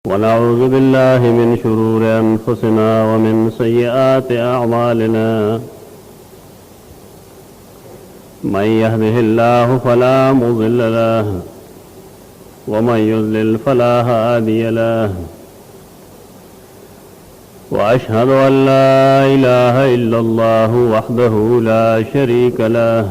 ونعوذ بالله من شرور أنفسنا ومن سيئات أعمالنا. من يهده الله فلا مضل له ومن يضلل فلا هادي له. وأشهد أن لا إله إلا الله وحده لا شريك له.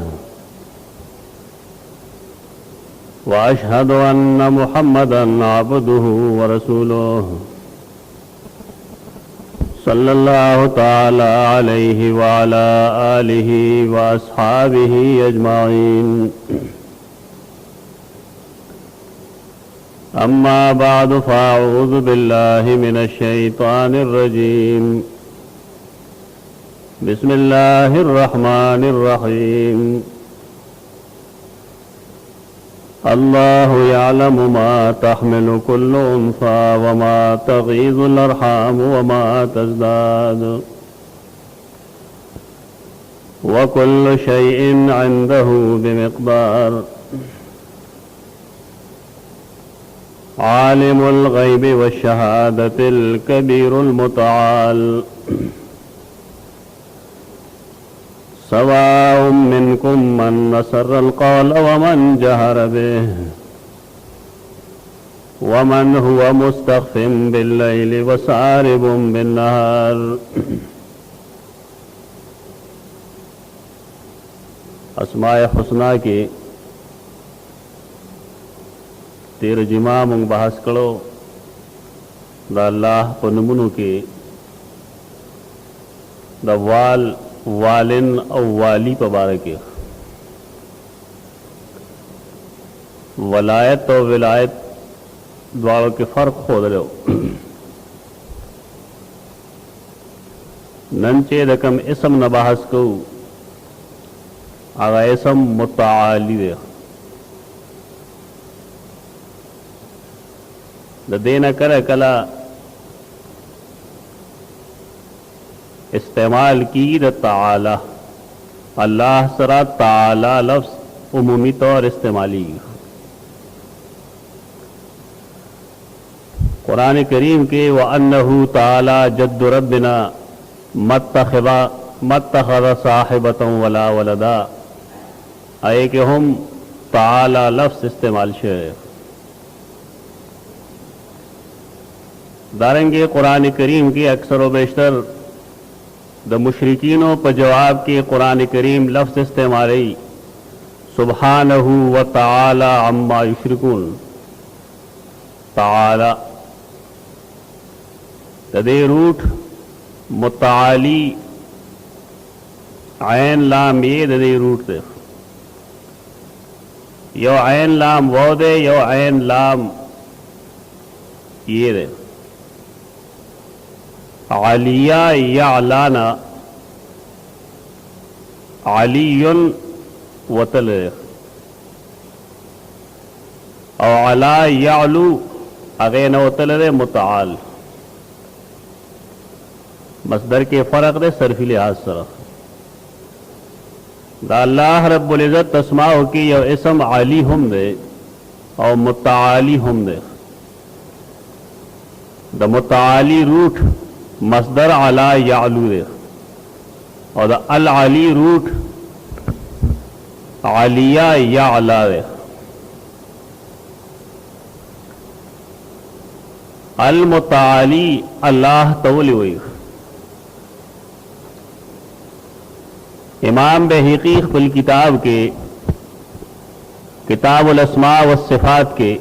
وأشهد أن محمدا عبده ورسوله صلى الله تعالى عليه وعلى آله وأصحابه أجمعين. أما بعد فأعوذ بالله من الشيطان الرجيم. بسم الله الرحمن الرحيم. الله يعلم ما تحمل كل أنثى وما تغيض الأرحام وما تزداد وكل شيء عنده بمقدار. عالم الغيب والشهادة الكبير المتعال. سواء منكم من نسر القول ومن جهر به ومن هو مستخف بالليل وسارب بالنهار. अस्माए हुस्ना के तेरजिमा मंग बहस करो द अल्लाह पनमुनु के द वालिन और वाली पबारक वलायत और विलायत द्वारों के फ़र्क खोद रहे हो. नंचे रकम इसम नबाहस को आगा इसम मुताली दे देना करे कला इस्तेमाल की द ताला. अल्लाह सरा ताला लफ्ज़ उमूमी तौर इस्तेमाली. कुरान करीम के व अन्नहु ताला जद्दु रब्बिना मत्तखज़ साहिबतन वला वलदा. आए कि हम ताला लफ्ज़ इस्तेमाल शे दारेंगे. कुरान करीम की अक्सर व बेशतर द मुशरिकीनों पर जवाब के कुरान करीम लफ्ज़ इस्तेमाली सुब्हानहु व तआला अम्मा युश्रिकून. तआला तदे रूठ मुताली ऐन लाम ये दे रूठ दे यो ऐन लाम वो दे यो ऐन लाम ये दे. आलिया या अलाना आलियुन वतल और अला यालू अगे न वतल रे मुताल. मसदर के फ़र्क दे सरफी लिहाज सर अल्लाह रब्बुल इज़्ज़त तस्माओ की यह इसम आली हम दे और मुताली हम दे. द मुताली रूठ मसदर अला यालू दे और अल अली रूट आलिया या अला दे. अल मुताली अल्लाह तवली हुई. इमाम बहक़ी फ़िल किताब के किताबुल अस्मा व सिफ़ात के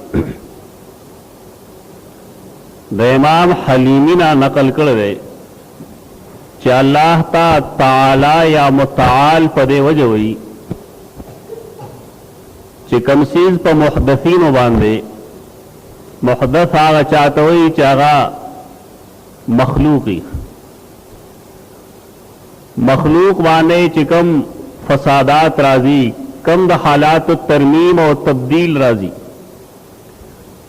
द इमाम हलीमी ना नकल कर दे च अल्लाह ताला या मुताल पदे वजह हुई चिकम चीज पर मुहदफीन बांधे. मुहदफ आगा चाहते हुई चागा मखलूकी मखलूक बांधे चिकम फसादात राजी कम द हालात तरमीम और तब्दील राजी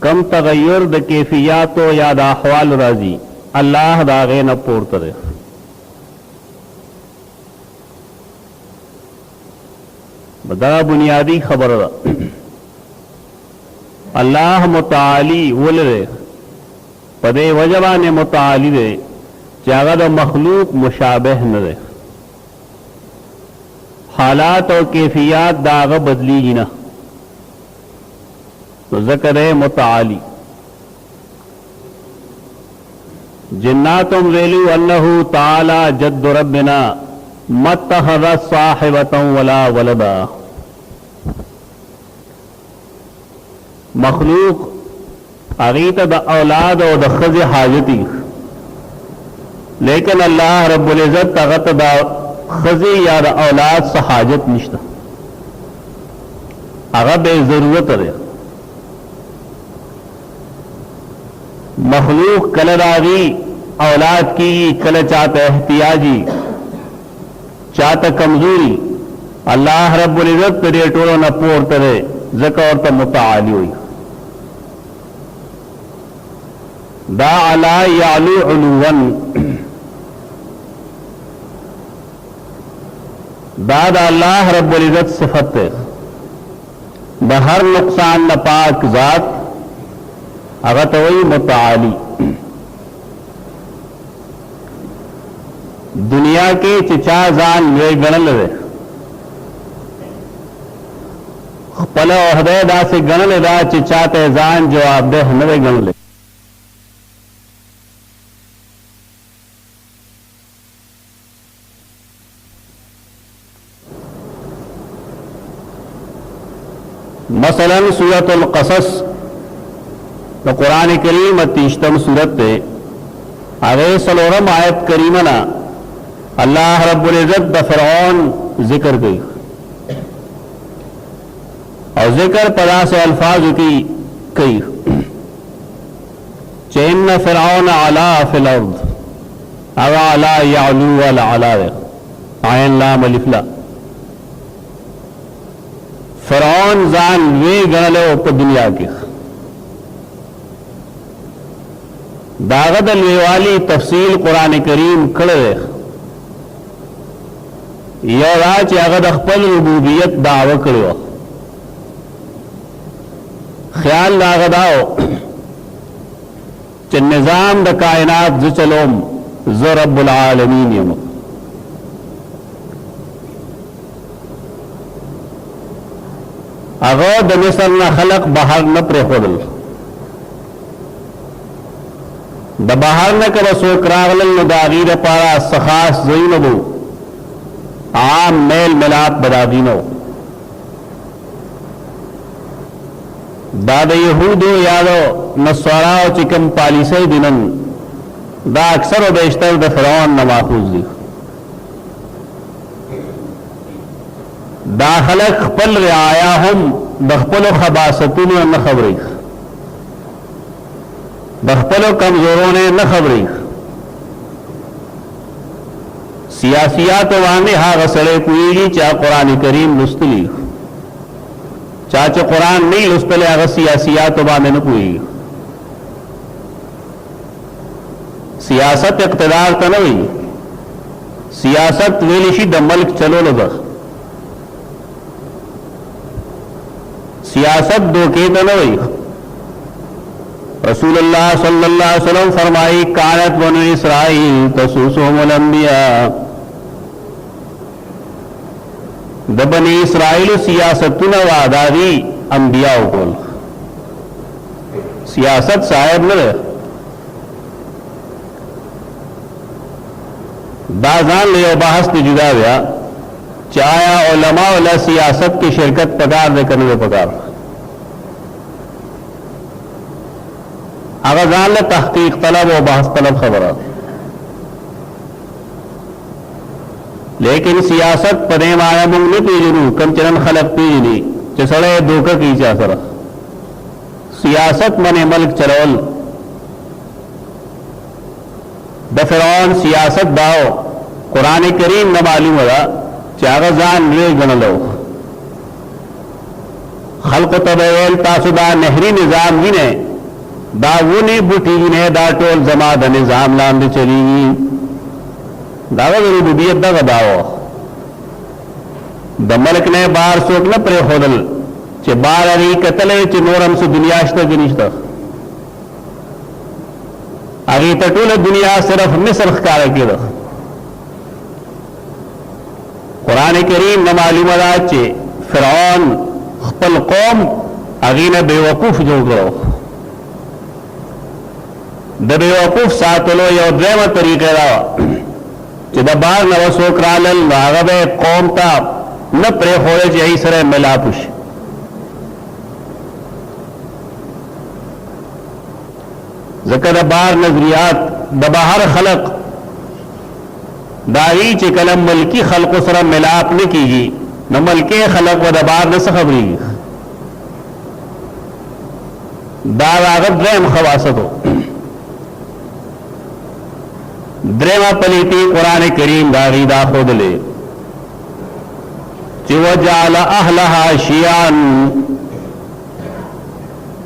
कम तगय्युर द कैफियात या द अहवाल राजी. अल्लाह दागे न पोर करे. बड़ा बुनियादी खबर अल्लाह मुताली वलरे पदे वजबान मुताली दे चागा द मखलूक मुशाबह न दे हालात और कैफियत दाग बदली ही ना तो ज़िक्र मुताली जिन्नातुम वेलू अल्लाहु ताला जद्दु रब्बिना मत्तखज़ साहिबतन वला वलदा। मखलूक अगीत द औलाद और द खज़ हाजती लेकिन अल्लाह रब्बुल इज़्ज़त तगत द खज़ या द औलाद से हाजत निश्ता अगर बेजरूरत है। मखलूक कल रागी औलाद की कल चाहते एहतियाजी चाहते कमजोरी अल्लाह रब्बुल इज़्ज़त पर टोलो न पोर तरे ज़कर तो मुताली हुई दा अला यालू उलूवन दाद अल्लाह रब्बुल इज़्ज़त सिफत है बहर नुकसान न पाक जात अगर तो वही मुताली। दुनिया के चिचा जान वे गणल रे पल ओहदे दा से गणल दा चिचा ते जान जवाब दे नवे गणले। मसलन सूरतुल क़सस तो कुरान करीम 30 सूरत थे आगे सलोरम आयत करीमना अल्लाह रब्बुल इज़्ज़त द फ़िरऔन जिक्र गई और जिक्र पदा से अल्फाज की कई चैन फ़िरऔन अला फ़िल अर्ज़ अवा अला यालू अला आयन लाम अलिफ ला फ़िरऔन जान वे गणले ऊपर दुनिया की दागद अलवेवाली तफसील कुरान करीम कड़े योराज अगद अखपल रुबूबियत दाव करो ख्याल दागदाओ च निजाम द कायनात ज चलोम ज रब्बुल आलमीन यम अगो द मिसल न खलक बाहर न प्रेखोदल द बाहर न कब सोकरागल न दागीर पारा सखास जईनबो आम मेल मिलाप बदादीनो दाद यहूदो यादो नस्वाराओ चिकम पालिसे दिनन दा अक्सर व बेशतर द फ़िरऔन न माखूज दी दाखलक खपल रियाया हम दखपलो खबासतुन न खबरी दखपलो कमजोरों ने न खबरी सियासियात वाने हा गसड़े कुएगी चा कुरान करीम लुस्तली चाचे कुरान नहीं लुस्तले अगर सियासियात वाने न कुएगी सियासत इक़्तिदार तो नहीं सियासत वेलिशी द मुल्क चलो लगा सियासत दो के तो नहीं। रसूलुल्लाह सल्लल्लाहु अलैहि वसल्लम फरमाई कानत बनु इसराइल तसूसुहुमुल अंबिया द बनी इसराइल सियासतुन वादारी अंबिया को सियासत साहब न दाजान ले बहस ने जुदा हुआ चाया उलमा वाला सियासत की शिरकत पगार दे करने पगार अगर जान ले तहकीक तलब और बहस तलब खबर लेकिन सियासत पदे माया मुंग नहीं पीजनू कम चरण खलक पीजनी चसड़े धोखा की चासर सियासत मने मल्क चरोल द फ़िरऔन सियासत दाओ कुरान करीम न मालूम होगा चागजान वे गण लो खल्क तबेल तासुदा नहरी निजाम भी ने दावू ने बुटी ने दाटोल जमात निजाम लाम दे चली दावा रुबूबियत दा दावो द मलक ने बार सोक न प्रे होदल चे बार अरी कतले चे नोरम से दुनियाश्ता गिनिश्ता هغه ته ټول دنیا صرف مصر ښکارا کېده. قران کریم نه معلومه ده چې فرعون خپل قوم هغه نه بیوقوف جوړ کړو. د بیوقوف ساتلو یو دیمه طریقه ده چې د بار نه وسوک رالل هغه به قوم ته نه پرې خوړل چې ای سره ملاپ شي. ذکر بار نظریات د بهر خلق داوی چې کلم ملکی خلق سره ملاپ نه کیږي نو ملکی خلق و د بار نه خبري دا هغه دریم خواصو. درېما پلیتی قران کریم دا غیدا خودلې چې وجعل اهلها شيعا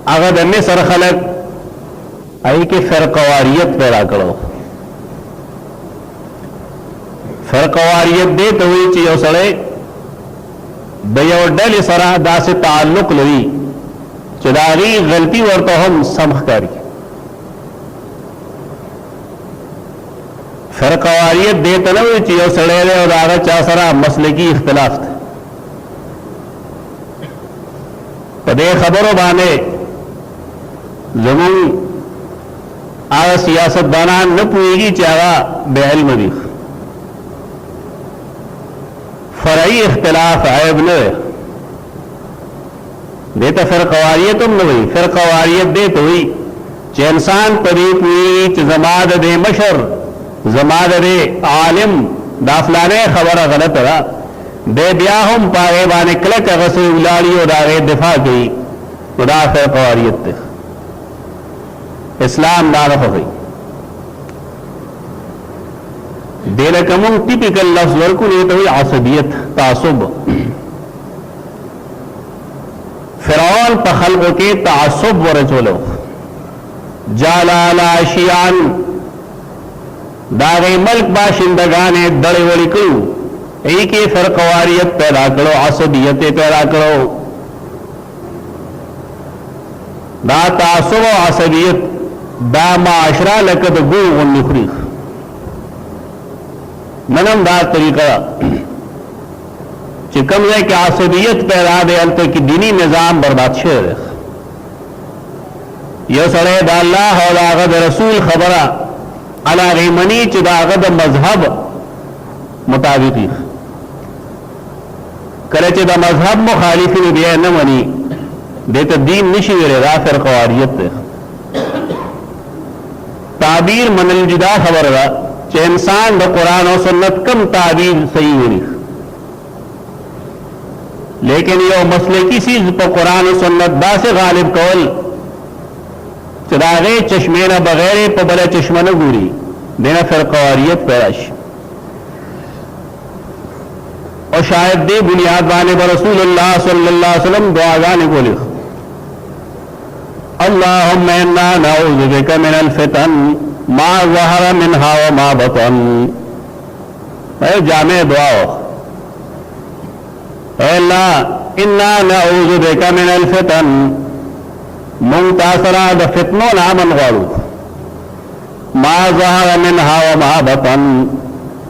هغه د مصر خلق ای کې فرقواریت پیدا کړو. فرقواریت دې ته وی چې یو سړی د یو ډلې سره داسې تعلق لري چې دا غي غلطي ورته هم سمخ کوي. فرقواریت دې ته نه وی چې یو سړی له هغه چا سره مسلکی اختلاف ده. په دې خبرو باندې زمون هغه سیاستدانان نه پوهیږي چې هغه بے علم دي. فرعي اختلاف عیب نه دی. دیتا فرقواریت هم نه وي. فرقواریت دی ته وي چې انسان په دې پوهیږي چې زما د دې مشر زما د دې عالم دا فلانه خبره غلطه ده دی بیا هم په هغې باندې کلک هغسې ولاړي او د هغې دفاع کوي نو دا فرقواریت دی. اسلام دا نه خوښوي. دې لکه مونږ ټیپیکل لفظ ورکو دې ته وایي عصبیت تعصب. فرعون په خلقو کې تعصب ورچولو. جعل علی شیعا دا غي ملک باشندگانې دړې وړې کړو. ای کې فرقواریت پیدا کړو عصبیت پیدا کړو. دا تعصب او عصبیت دا معاشره لکه د ګو غوندې خوري. ننم دا طریقه چې کوم ځای کې عصبیت پیدا دی هلته کې دینی نظام برباد شوی دی. یو سړی د الله او د هغه د رسول خبره هغې مني چې د هغه د مذهب مطابق وي. کله چې د مذهب مخالفین بیا نه مني دې ته دین نشي ویلی. دا فرقواریت دی. تعبیر منل جدا خبره ده چې انسان د قرآن او سنت کم تعبیر صحیح وي لیکن یو مسلکی چیز په قرآن او سنت داسې غالب کول چې د هغې چشمې نه بغیر په بله چشمه نه ګوري دینه فرقواریت پیدا شي. او شاید دې بنیاد باندې به رسول الله صلی الله علیه وسلم دعاګانې کولې. اللهم انا نعوذ بك من الفتن ما ظهر منها وما بطن. اے جامع دعا اے اللہ انا نعوذ بك من الفتن منتصرا د فتنو نامن غواړو ما ظهر منها وما بطن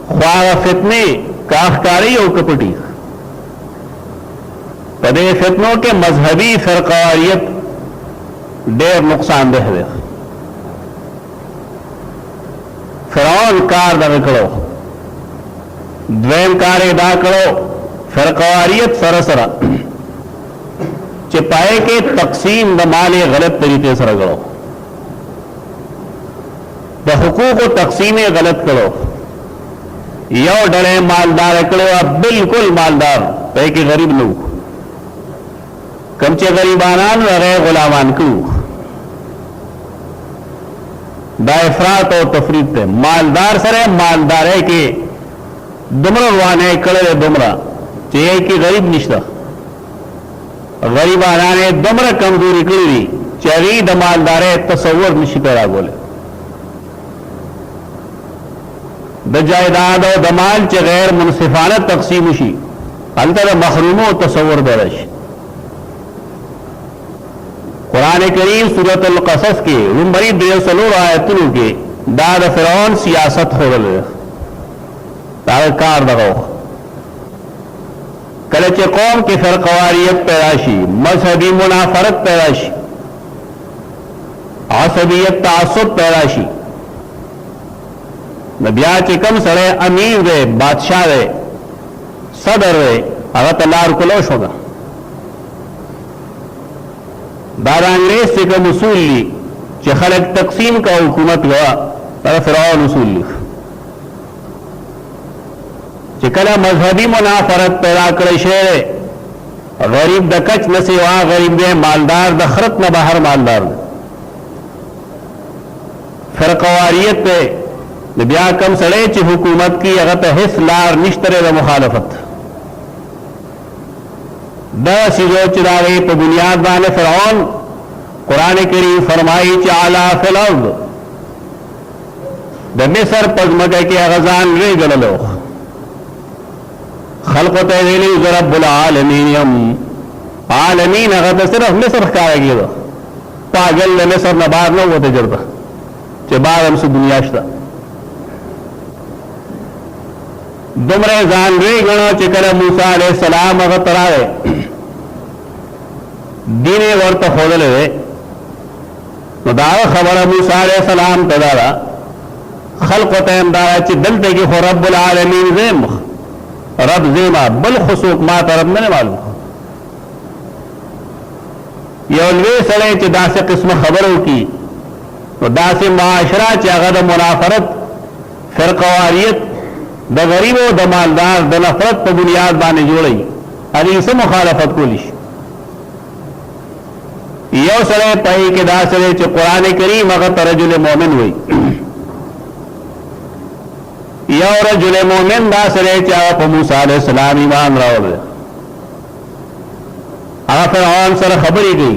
خواه فتنه کاخکاری او کپټي. په دې فتنو کې مذهبي فرقواریت ډېر نقصان ده. فرعون کار دا کړو. دویم کار دا کړو فرقواریت سره سره چې پای کې تقسیم د مال غلط طریقې سره کړو. د حقوقو تقسیم غلط کړو. یو ډلې مالدار کړو بالکل مالدار پای کې غریب نو کم چې غریبانان هغه غلامان کړو. دا افراط او تفریط ته مالدار سره مالدارۍ کې دومره روانه کړل دومره چې کې غریب نشته. غریبانانه دومره کمزوري کړی چې هغه د مالدارۍ تصور نشي پیدا کولی. د جایداد او د مال چې غیر منصفانه تقسیم شي هلته د محرومو تصور دی. कुरान करीम सूरत अल-क़सस के रुम्बरी देसलोर आयतों के दाद फ़िरौन सियासत हो गए कार दगो कलचे कौम के फ़िरक़वारियत पैदाशी मजहबी मुनाफरत पैदाशी असबियत तासुब पैदाशी नबिया चिकम सड़े अमीर रे बादशाह रे सदर रे अगर तलार कुलोश होगा दादा अंग्रेज से कम उसूल ली कि खलक तकसीम का हुकूमत गवा तर फ़िरौन उसूल ली चिकला मजहबी मुनाफरत पैदा करे शेर गरीब दकच न सेवा गरीब दे मालदार दखरत न बाहर मालदार फ़िरक़वारियत पे नबिया कम सड़े ची हुकूमत की अगत हिस लार निश्तरे व मुखालफत दस जो चिरागे पर बुनियाद बान फ़िरौन कुरान करीम फरमाई चाला फिल अर्द द मिस्र पजमके के अगजान रे गललो खल्क़त रब्बुल आलमीन आलमीन अगर सिर्फ मिस्र का आएगी पागल ने मिस्र न बार न वो तजर्बा चे बार हमसे दुनिया शता दुमरे जान रे गणो चिकर मूसा अलैहि सलाम अगर तरावे दीने वर्त खोदले तो दावा खबर मूसा अलैहि सलाम तदारा खल्क़त दावा ची दलते की हो रब्बुल आलमीन ज़ेम रब ज़ेमा बल खुसूक मा तरब मैंने मालूम ये उलवे सड़े ची दासे किस्म खबरों की तो दासे माशरा ची अगर मुनाफरत फ़िरक़वारियत द गरीबो द मालदार द नफरत पर बुनियाद बाने जोड़ी अली से मुखालफत को लिश यो सरे पही के दासरे च कुरान करीम अगर तरजुल मोमिन हुई यो रजुल मोमिन दासरे च मूसा अलैहि सलाम ईमान राव अगर फ़िरऔन सर खबरी गई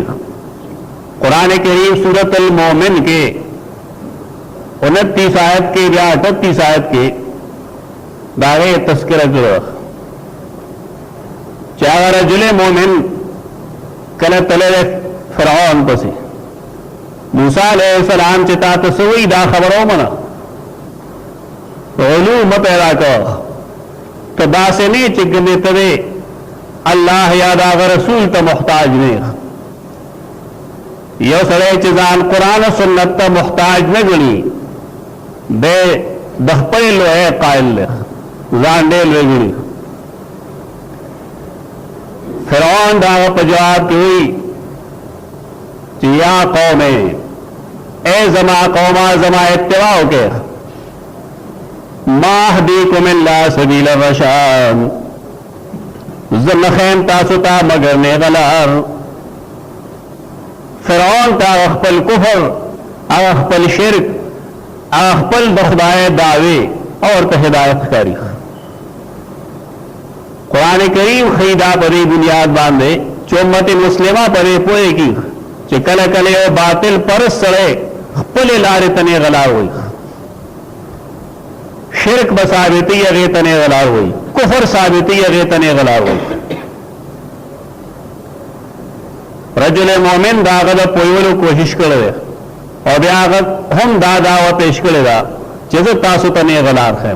कुरान करीम सूरत अल मोमिन के 29 आयत के या 38 आयत के दावे तस्करा करो चाहे रजुल मोमिन कल तले फ़िरऔन पसी मूसा अलैहि सलाम चिता तो सोई दा खबरों मना ओलू म पैदा कर तो दासे नहीं चिगने तरे अल्लाह यादा रसूल तो मुहताज ने यो सड़े चिजान कुरान सुन्नत तो मुहताज न गणी दे दखपे लो है कायल जांडेल वे गणी फ़िरऔन दावा पजवाब की हुई या कौमे ए जमा कौमा जमा इत्तिबा के माहदीकुम इल्ला सबील रशाद ज़लखैन तासुता मगर ने गलार फ़िरऔन का अखपल कुफर अखपल शिरक अखपल बखदाए दावे और तो हिदायत करी कुरान करीम खरीदा परे बुनियाद बांधे चोमत मुस्लिमा परे पोए की चिकल कले बातिल पर सड़े पुले लारे तने गलार हुई शिरक बसाबिती अगे तने गलार हुई कुफर साबिती अगे तने गलार हुई रजुल मोमिन दागद पोयलो कोशिश करे और ब्यागत हम दादा व पेश करेगा जैसे तासु तने गलार है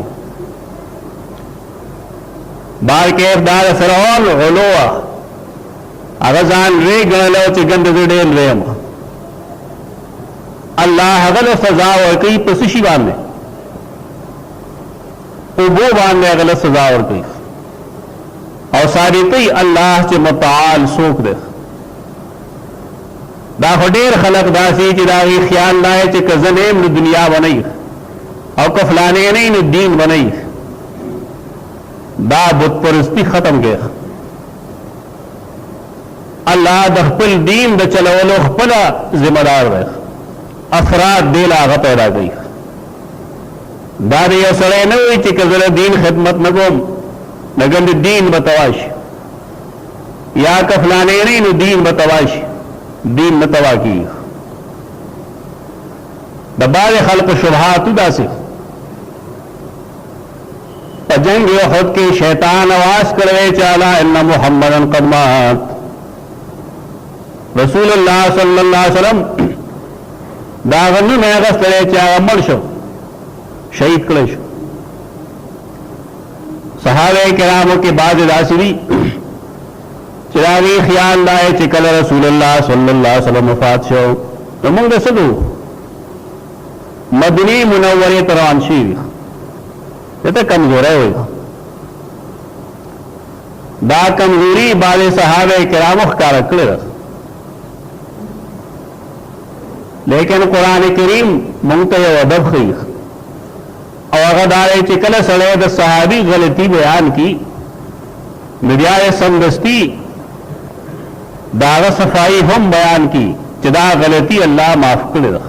बार के दाद फ़िरऔन गलोआ अगजान रे गणलो चिगंद डेल रेम अल्लाह अगल सजा और कई पसिशी बांधे उबो बांधे अगल सजा और कई और सारी कई अल्लाह से मुताल सोख दे दाखडेर खलक दासी चिदागी ख्याल लाए चे कजनेम ने दुनिया बनाई और कफलाने नहीं ने दीन बनाई दा बुत परस्ती खत्म गया अल्लाह दखपल दीन द चलवलो खपला जिम्मेदार है अफराद देला आगा पैदा गई दादी सड़े न हुई कि कजर दीन खिदमत न गोम नगंद दीन बतवाश या कफलाने नहीं न दीन बतवाश दीन न तवा की दबारे खल्क शुबहात उदासी पजंग खुद के शैतान आवाज करे चाला इन्ना मुहम्मदन कदमात रसूलुल्लाह सल्लल्लाहु अलैहि वसल्लम دا غنو نه غستړی چې هغه مړ شو شهید کړی شو. صحابه کرامو کې بعض داسې دي چې هغوی خیال دا چې کله رسول الله صلی الله علیه وسلم وفات شو نو موږ څه کوو؟ مدینه منورې ته روان شوي دته کمزوری وایي. دا کمزوري بعض صحابه کرامو ښکاره کړې ده، لیکن قرآن کریم مونږ ته یو ادب ښیي او هغه دا دی چې کله سړی د صحابي غلطي بیان کړي نو بیا یې سمدستي د هغه صفایي هم بیان کړي چې دا غلطي الله معاف کړې ده.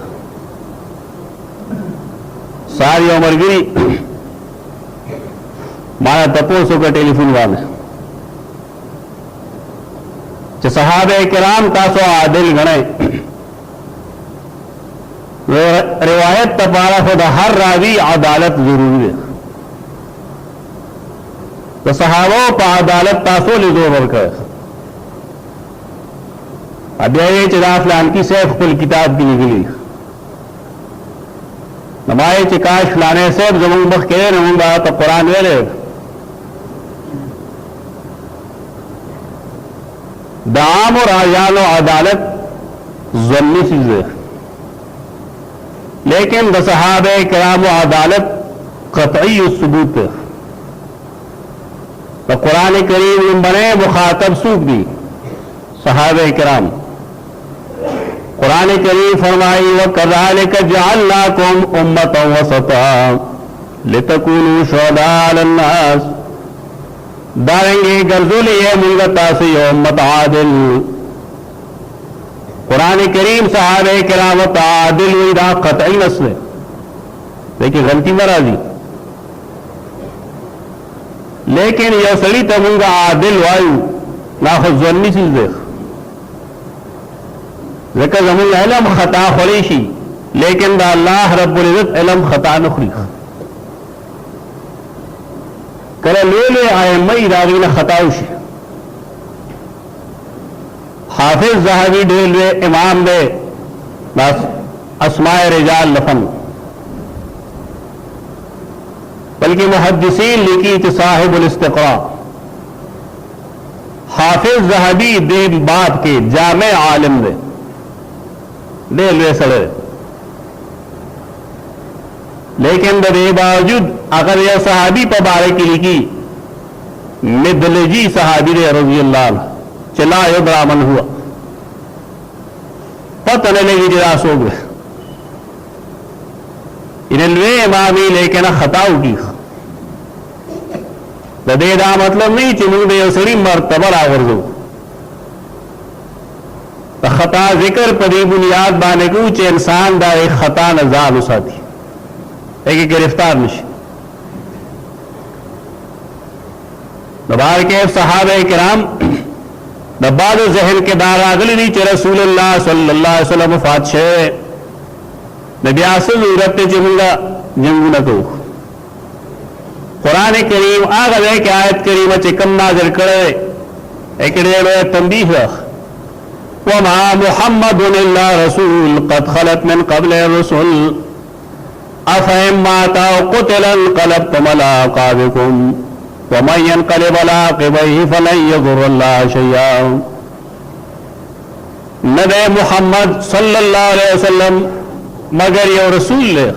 سار یو ملګري ما تپوس وکړه ټلیفون باندې چې صحابه کرام تاسو عادل ګڼئ، روایت تپارا خود ہر راوی عدالت ضروری ہے، تو صحابوں پا عدالت تاسو لی زور ورکر اب یہ چدا فلان کی سیف کل کتاب کی نکلی نمائے چکاش فلانے سیف زمان بخ کے نمون با تو قرآن ویلے دعام و راجان و عدالت ظلمی چیز ہے، لیکن د صحابه کرام و عدالت قطعی ثبوت ہے. تو قرآن کریم بنے مخاطب سوک دی صحابه کرام. قرآن کریم فرمائی وَكَذَلِكَ جَعَلْنَاكُمْ أُمَّةً وَسَطًا لِتَكُونُوا شُهَدَاءَ عَلَى النَّاسِ دارنگے گرزولی ہے ملگتا سے امت عادل. قرآن کریم صحابہ کرام تعادل ویدہ قطعی نسل ہے، لیکن غلطی مرازی لیکن یہ سڑی تمنگا عادل وایو ناخذ ظنی چیز دیکھ ذکر زمین علم خطا خوریشی لیکن دا اللہ رب العزت علم خطا نخری کرے لولے آئمائی داغین خطاوشی. حافظ ذہبی ڈیلوے امام دے بس اسماء رجال لفن بلکہ محدثین لکی صاحب الاستقراء. حافظ ذہبی دے باب کے جامع عالم دے ڈیلوے سڑے، لیکن دے باوجود اگر یہ صحابی پہ بارے کی لکی مدلجی صحابی دے رضی اللہ عنہ چلا یدرا من ہوا پتہ نہ لگی جدا سو گئے انہلوے امامی لیکن خطاو کی دے دا مطلب نہیں چی مونگ دے سڑی مرتبہ راغرزو دا خطا ذکر پدی بنیاد بانے کو چی انسان دا ایک خطا نزال اساتی ایک گرفتار نشی. نبار کے صحابہ کرام بعد ذہن کے دار آگلی نہیں چی رسول اللہ صلی اللہ علیہ وسلم وفات شے نبی آسل ضرورت چمنگا جنگو نہ کو. قرآن کریم آگا دے کہ آیت کریمہ چی کم نازل کرے ایک ڈیڑے تنبیح رکھ وما محمد الا رسول قد خلت من قبل الرسل افہم ماتا قتلا انقلبتم علی اعقابکم ومن ينقلب على عقبيه فلن يضر الله شيئا. نبی محمد صلی اللہ علیہ وسلم مگر یو رسول لے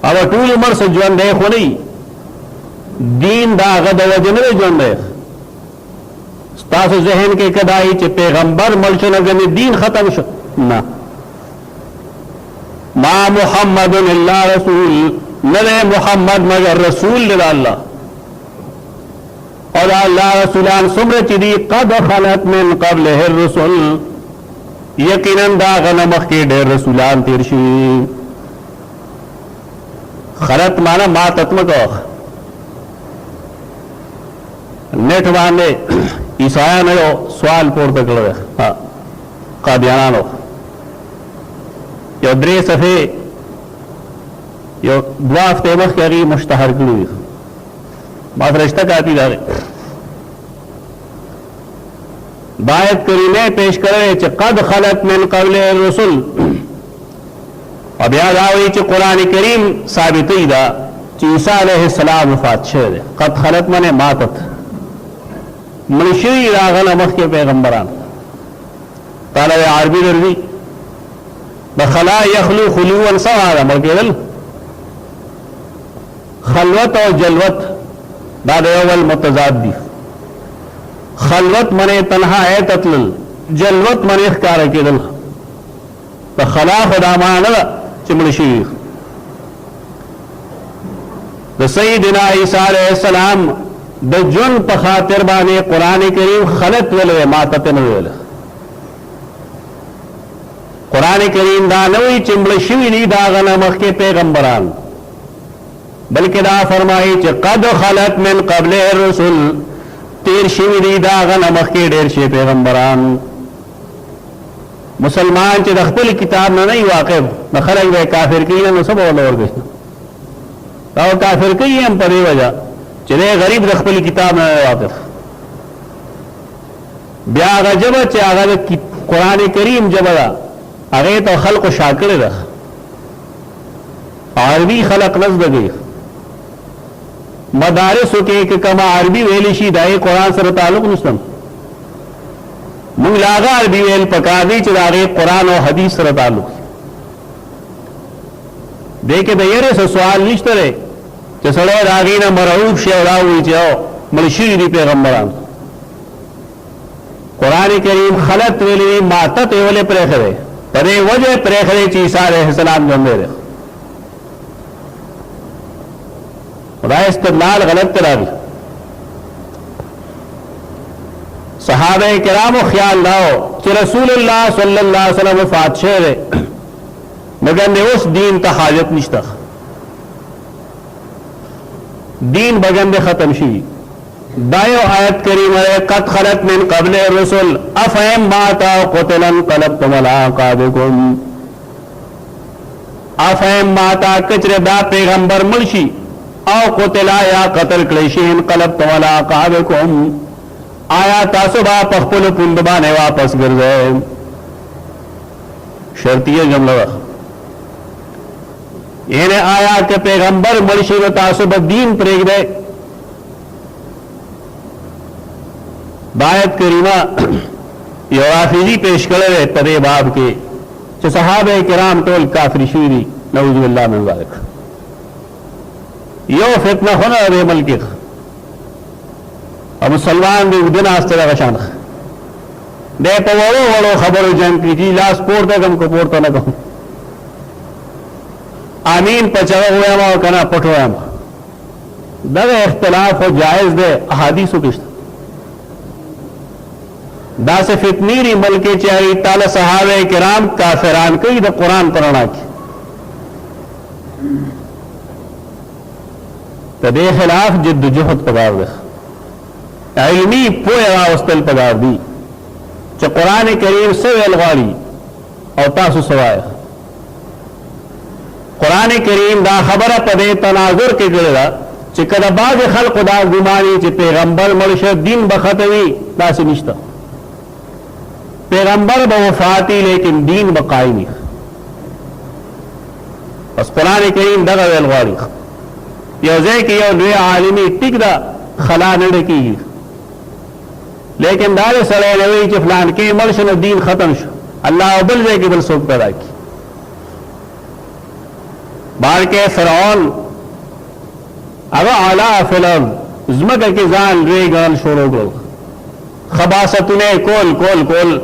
اب طول عمر سے جوان دے خو نہیں دین دا غد وجہ نہ جوان دے ستاسو ذہن کے کدائی چے پیغمبر ملچن اگر دین ختم شو نا ما محمد الا رسول نبی محمد مگر رسول لے اللہ اور اللہ رسولان سمر چدی قد خلت من قبل الرسل یقیناً دا غنمخ کے ڈیر رسولان تیرشی. خلط مانا ما تتمکو نیٹ باندے عیسائیانو یو سوال پورته کړو قادیانانو یو درې صفحې یو دوه هفتې مخکې هغې مشتهر کړي دي ما سره شته کاپي د هغې दायत करीमे पेश करे च कद खलत मिन क़ब्ल रसुल। अब याद आवई च कुरान करीम साबित दा ईसा अलैहिस्सलाम वफात शे। कद खलत मने मातत मनुष्य रागन मख के पैगंबरान ताला अरबी दर्जी बखला यखलू खुलून सवारा मलकेल खलवत और जलवत दादवल मुतजादी। खलवत मने तनहा है ततल, जलवत मने कार के दल तो खला खुदा मान चिमड़ शीख तो सईदना ईसा अलैहिस्सलाम द जुन पखातिर बाने कुरान करीम खलत वेले मातत वेल कुरान करीम दा नवी चिमड़ शिवी दागना मख के पैगंबरान बल्कि दा फरमाई च कद खलत मिन क़ब्ल रसुल तेर शिवी दागन मख के ढेर शे पैगंबरान। मुसलमान च दख्तल किताब में नहीं वाकिफ न खरज वे काफिर की न सब और गए तो काफिर की हम पदे वजह चले गरीब दख्तल किताब में वाकिफ ब्याह जब चाह कुरान करीम जब अगे तो खल्क शाकिर रख अरबी खलक नजद गई मदारिस के कमा अरबी वेलिशी दाए कुरान सर ताल्लुक मुस्तम मुंगलागा अरबी वेल पकादी चलागे कुरान और हदीस सर ताल्लुक देखे दयरे से सवाल निश्तरे चसड़े रागी न मरऊब शेवराऊ चाओ मलशीरी पैगंबरान कुरान करीम खलत वेली मातत वेले प्रेखरे परे वजह प्रेखरे ईसा अलैहिस्सलाम जमदे रहे खुदा इस्तेदलाल गलत करा दी। सहाबे किराम ख्याल लाओ कि रसूलुल्लाह सल्लल्लाहु अलैहि वसल्लम वफात शेरे मगर ने उस दीन का हाजत निश्ता दीन बगंद खत्म शी दायो आयत करीम कद खलत मिन क़ब्ल रसुल अफ़हिम माता क़ुतिलन क़लबतुम अला अक़ाबिकुम। अफ़हिम माता कचरे दा पैगंबर मुर्शी औ क़ुतिला या कतल क्लेशीन क़लबतुम अला अक़ाबिकुम आया तासुबा पखपुल पुंदबा ने वापस गिर गए। शर्तिय जुमला इन्हें आया कि पैगंबर मुर्शी व तासुब दीन प्रेग दे बायत करीमा यवाफिजी पेश करे तरे बाब के जो सहाबे किराम टोल काफिर शीरी नऊज़ुबिल्लाह मिन ज़ालिक यो फितना होना रे मलकी अब मुसलमान भी दिन आस्ते शान दे तो वड़ो वड़ो खबर जंग की जी लाश पोड़ते कम को पोड़ता न कहूं आमीन पचा हुआ कना पठो दग इख्तलाफ हो जायज दे अहादीस किश्त दा से फितनीरी मलके चाही ताला सहाबे किराम काफिरान कई द कुरान पढ़ना की तदे खिलाफ जिद्दोजहद पगार दे इल्मी पोया उस्तल पगार दी च कुरान करीम से वेलवाड़ी और तासु सवाय कुरान करीम दा खबर पदे तनाजुर के गिरा चिकदा बाग खल्क दा गुमानी च पैगंबर मर्श दिन बखतवी दासी निश्ता पैगंबर बवफाती लेकिन दीन बकाई नहीं बस कुरान करीम दगा वेलवाड़ी योजे की यो रे आलिमी टिकदा खला नड़ की लेकिन दारे सड़े नवी च फलान के मर्श न दीन खत्म शो अल्लाह बल जे की बल सोख पैदा की बार के फिरौन अगर आला फिलम जमग के जान रे गन छोड़ो गो खबासत ने कोल कोल कोल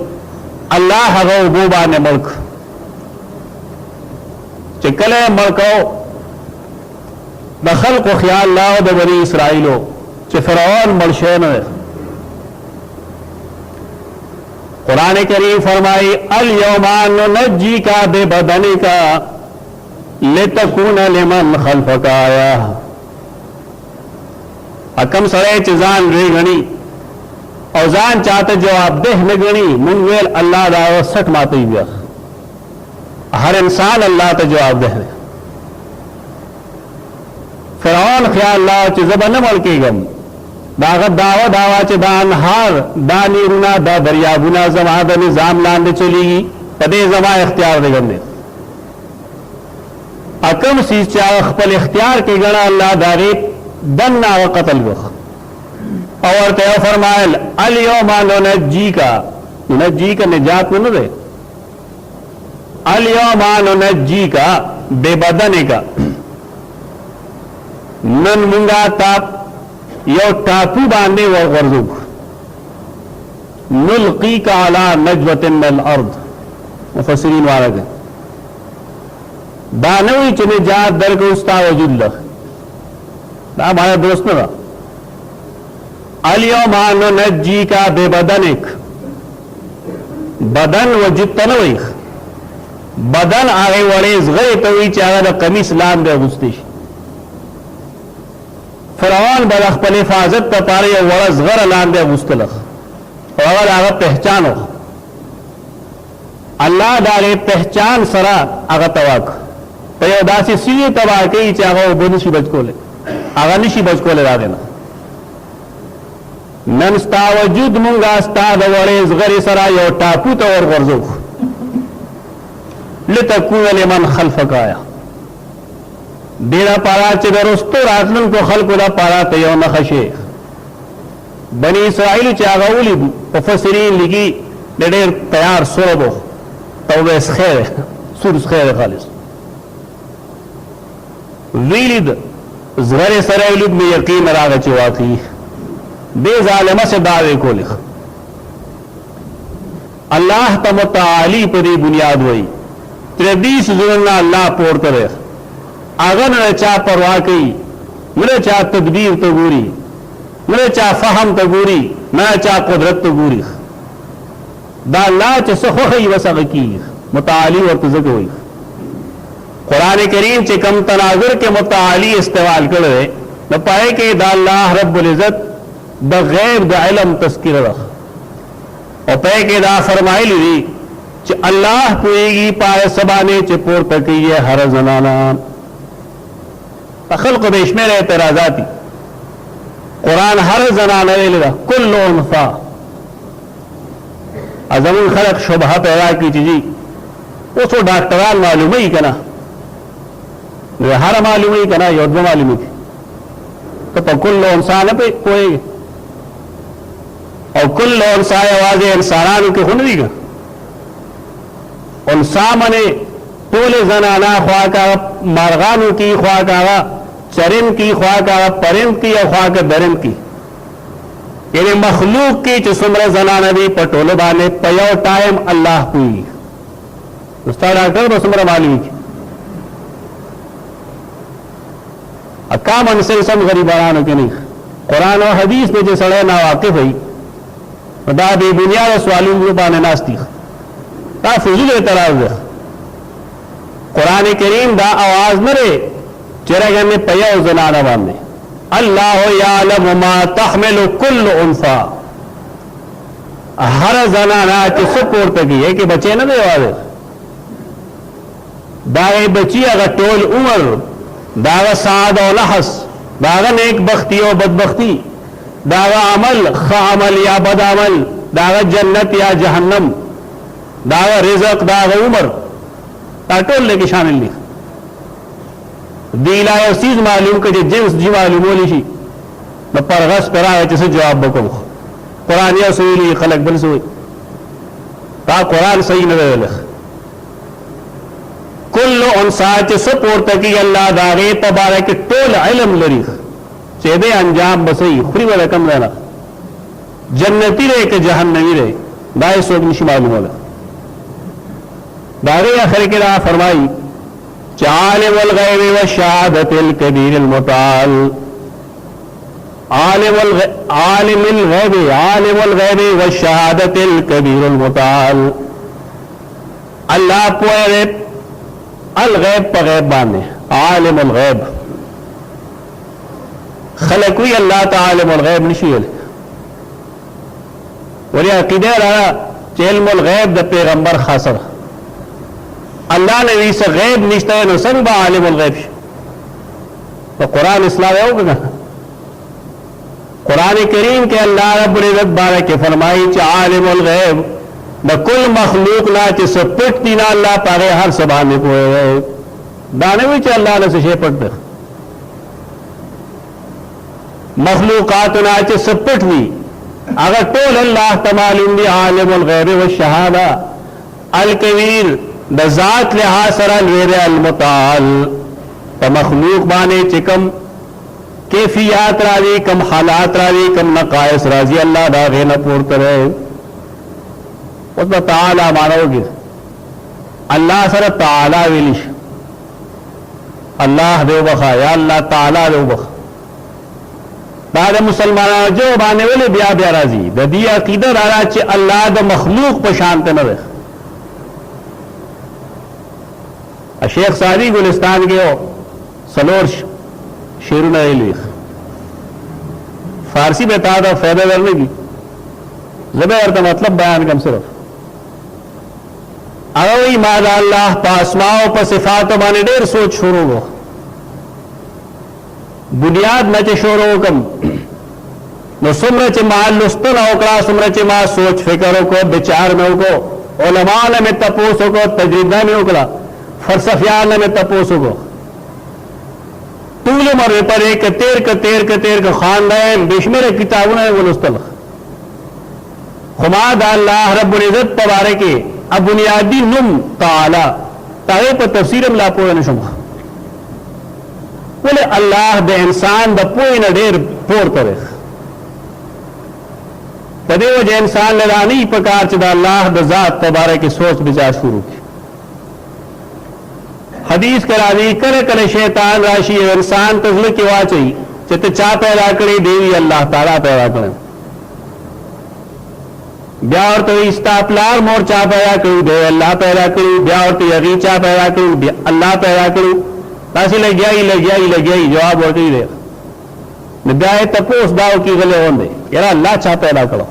अल्लाह गो बोबा ने मुल्क चिकले मलको दखल को ख्याल लाओ द बनी इसराइलो च फिरौन मर्शे न कुरान करीम फरमाई अल यौमान नज्जी का बेबदनी का लेतकून लिमन खल्फका आया अकम सड़े चान रे गणी और जान चाहते जवाब देह में गणी मुंगवेल अल्लाह दाव सठ माते हर इंसान अल्लाह तो जवाब दे फिरौन ख्याल ला जबा न मल के गम दाغ दावा दावा च दा अनहार दा नीरुना दा दरियाबुना जमा द निजाम लांदे चलेगी पदे जमा इख्तियार दे गंदे अकम सीज चाह खपल इख्तियार के गणा अल्लाह दागे दन्ना व कतल वख और तय फरमायल अलियौमा नुनज्जी का निजात न दे अलियौमा नुनज्जी का बेबदने का नन मुंगा ताप यो टापू बांधे व गर्जुक नुल्की का अला नजवतिन मिनल अर्द मुफस्सिरीन वाला के दानवी चने जात दर को उस्ता वजूद लख दा हमारा दोस्त ना अलियौमा नुनज्जी का बेबदनिक बदन वजिद तनवीख बदन आगे वड़ेज गए तो ही चाहे कमीस लाम दे गुस्तिश फरौन बलख पल हिफाजत तपारे वड़स गर लाम दे गुस्तलख और आगे पहचानो अल्लाह दागे पहचान सरा आगा तवाक तो दासी सीधे तबाह के चाहो बोनिशी बचकोले आगा निशी बचकोले ला देना ननस्ता वजूद मुंगा स्ता दवड़ेज गरे सरा यो टापू तो और गर्जो लितकून लिमन खल्फकाया डेरा पारा चिदरुस्तो रातलन को खल्कुदा पारा तयो नखशे बनी इसराइल चागाउली मुफस्सिरीन लिखी डेर तैयार सोरबो तौबेस खैर सुरस खैर खालिस वीलिद जगरे सराइलुद में यकीन राग चिवाकी बे जालिमा से दावे को लिख अल्लाह तमताली परी बुनियाद वही तेरे 20 जुलना अल्लाह पोर करे अगर न चा परवाह की मेरे चा तदबीर तो गुरी मेरे चा फहम तो गुरी न चा कुदरत तो गुरी दा अल्लाह च सखी वसग की मुताली और तुझक हुई कुरान करीम च कम तनाजुर के मुताली इस्तेमाल कर न पाए कि दा अल्लाह रब्बुल इज्जत द गैब द इलम तस्किर रख और पे के दा फरमाई ली च अल्लाह पुएगी पाए सबाने च पोर तक ये हर जनाना अखल को देश में रहे तराजाती कुरान हर जनाना लेगा कुल उनफा अजमुल खलक शुबह पैदा की चीजी उसको डॉक्टरान मालूम ही कना हर मालूम ही कना योद्ध मालूम ही तो कुल इंसान पे कोई और कुल इंसान आवाज इंसानों के खुनरी का उनसा मने टोले जनाना ख्वाह का मारगानों की ख्वाह का चरिन की ख्वाह का परिंद की या ख्वाह का दरिंद की यानी मखलूक की चुसमर जनाना भी पटोले बाने पयो टाइम अल्लाह हुई उसका डॉक्टर बसमर मालूम की अक्का मन से सम गरीबान के नहीं कुरान और हदीस में जो सड़े ना वाकिफ हुई बता बेबुनियाद सवालों को बाने नास्ती ता फजूल एतराज है कुरान करीम दा आवाज न रे चेहरा में पया जनाना बाने अल्लाह यालम मा तहमिलु कुल्लु उनसा हर जनाना के सुपोर तक है कि बच्चे न दे आवाज दागे बची अगर टोल उमर दागा साद और लहस दागा नेक बख्ती और बदबख्ती दागा अमल खा अमल या बद अमल दागा जन्नत या जहन्नम दागा रिजक दागा उमर ताटोल लेके शामिल लिख दीला चीज मालूम के जिन्स जी मालूम होली शी न परगस करा है जिसे जवाब बको कुरान या सुली खलक बल सुई ता कुरान सही न कुल उनसाच सपोर तक अल्लाह दागे तबारक टोल इल्म लरी चेदे अंजाम बसई खुरी वाला कम रहना जन्नती रहे के जहन्नमी रहे दाए सोग निशी मालूम होगा दागे आखिर के रहा फरमाई आलिमुल गैबि व शहादतिल कबीरिल मुताल आलिमुल गैबि व शहादतिल कबीरिल मुताल अल्लाह पोए अल गैब पर गैब बाने आलिमुल गैब खलक हुई अल्लाह तालिमुल गैब निशील और यह अकीदे रहा इल्मुल गैब द पैगंबर खासर अल्लाह ने इस गैब निश्ता न संग आलिमुल गैब तो कुरान इस्लाम होगा कुरान करीम के अल्लाह रब्बुल इज्जत बारे के फरमाई च आलिमुल गैब न कुल मखलूक ना च सपट दी ना अल्लाह पारे हर सबाने को दाने भी च अल्लाह ने से पट दे मखलूकात ना च सपट दी अगर टोल अल्लाह तमालिम दी आलिमुल गैब व शहादा अल कबीर द जात लिहाज सरा वेर अल मुताल त मखलूक बाने चिकम कैफियात राजी कम हालात राजी कम नकायस राजी अल्लाह दागे न पूर्त रहे उसमें ताला मानोगे अल्लाह सर ताला विलिश अल्लाह दे बखा या अल्लाह ताला दे बखा बाद मुसलमान जो बाने वाले ब्या ब्या राजी ददी अकीदा दारा चे अल्लाह द मखलूक पर शांत न रहे शेख सादी गुलिस्तान के सलोर शेरू ने लिख फारसी में था फायदा करने की जबर का मतलब बयान कम सिर्फ अवई मादा अल्लाह पासमाओं पर सिफातों माने देर सोच शुरू हो बुनियाद न चे शोर हो कम न सुमर चे माल लुस्तन ओकरा सुमर चे माल सोच फिक्र को विचार में को उलमाल में तपोस को तजरीदा में ओकरा फलसफियान में तपोस को तूल मर पर एक तेर का खानदान बेशमेर किताबों ने गुलस्तल खुमाद अल्लाह रब्बुल इज्जत तबारे के अब बुनियादी नुम ताला ताए पर तफसीर में लापो न शुमा बोले अल्लाह द इंसान द पोई न ढेर पोर करे तदे वजह इंसान लगा नहीं प्रकार चदा अल्लाह द जात तबारे की सोच विचार शुरू की हदीस करा दी करे करे शैतान राशि इंसान तजल की वा चाहिए चित चा पैदा करी देवी अल्लाह ताला पैदा करें ब्याह तो इस्तापलार मोर चा पैदा करूं दे अल्लाह पैदा करूं ब्याह तो यगी चा पैदा करूं अल्लाह पैदा करूं तासी लग गया जवाब और ही दे ब्याह तपोस दाव की गले होंदे यार अल्लाह चा पैदा करो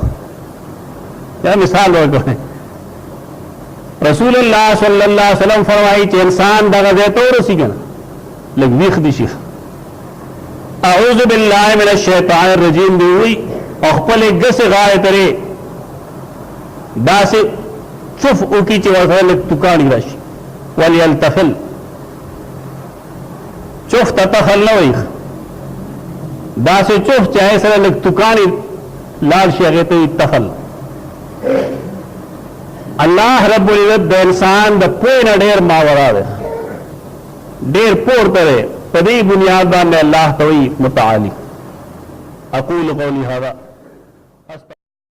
यार मिसाल और करें रसूलुल्लाह सल्लल्लाहु अलैहि वसल्लम फरमाई चे इंसान दगा दे तो रसी कना लग विख दिशी अऊज़ु बिल्लाहि मिनश शैतानिर रजीम दी हुई अखपल एक गसे गाय तरे दासे चुफ उकी चे वसल तुकानी राशि वल यल्तफल चुफ ततखल न वही दासे चुफ चाहे सर लग तुकानी लाल शेगे तो इत्तफल अल्लाह रब्बुल इज्जत द इंसान द पोई न ढेर मावरा ढेर पोर करे तदी बुनियाद में अल्लाह तोई मुताली अकूल कौली हादा